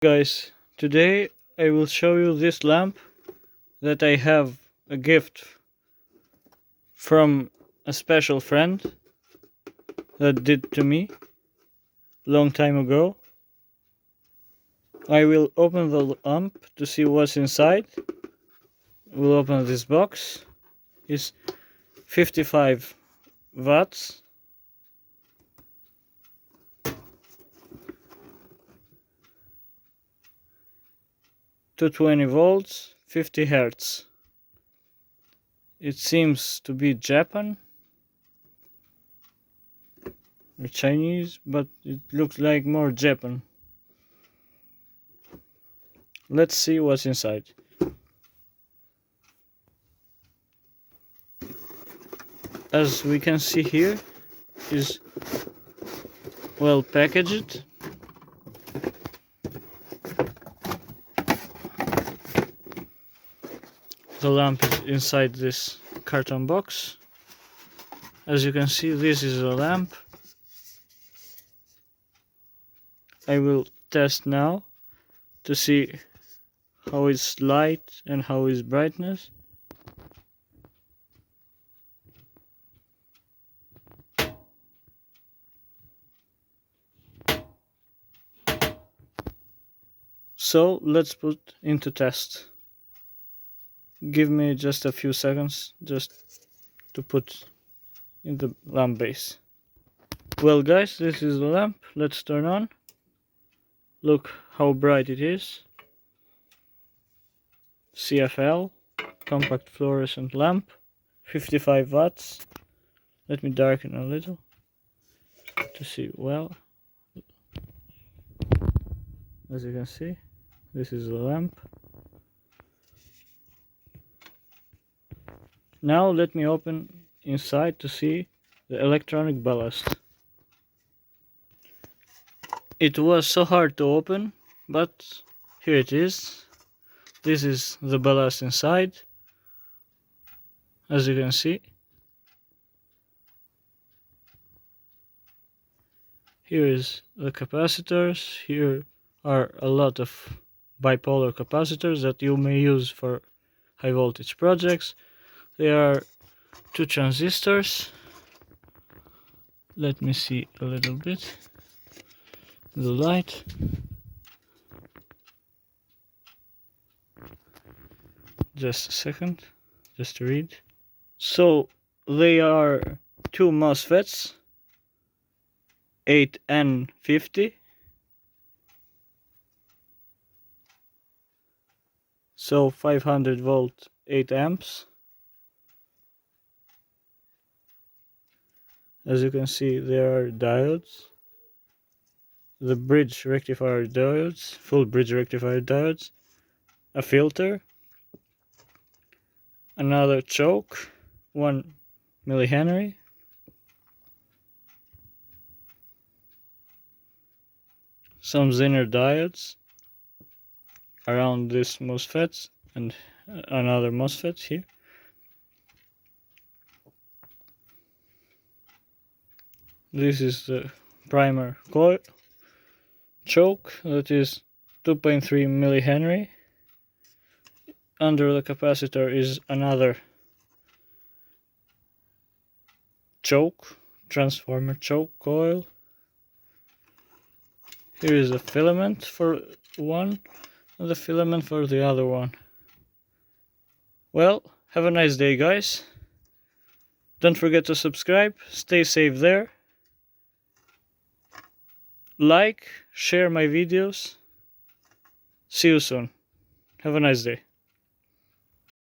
Guys, today I will show you this lamp that I have a gift from a special friend that did to me long time ago. I will open the lamp to see what's inside. We'll open this box. It's 55 watts. 220 volts, 50 hertz. It seems to be Japan or Chinese, but it looks like more Japan. Let's see what's inside. As we can see here, is well packaged. The lamp is inside this carton box. As you can see, this is a lamp. I will test now to see how its light and how its brightness. So let's put into test. Give me just a few seconds just to put in the lamp base. Well guys, this is the lamp. Let's turn on. Look how bright it is. CFL, compact fluorescent lamp, 55 watts. Let me darken a little to see well. As you can see, this is the lamp. Now let me open inside to see the electronic ballast. It was so hard to open, but here it is. This is the ballast inside, as you can see. Here is the capacitors. Here are a lot of bipolar capacitors that you may use for high voltage projects. There are two transistors. Let me see a little bit. The light. Just a second, just to read. So they are two MOSFETs, 8N50. So 500 volt, 8 amps. As you can see, there are diodes. The bridge rectifier diodes, full bridge rectifier diodes, a filter, another choke, 1 millihenry, some Zener diodes around this MOSFETs and another MOSFET here. This is the primer coil choke that is 2.3 millihenry. Under the capacitor is another choke, transformer choke coil. Here is a filament for one and the filament for the other one. Well, have a nice day guys. Don't forget to subscribe, stay safe there. Like, share my videos. See you soon. Have a nice day.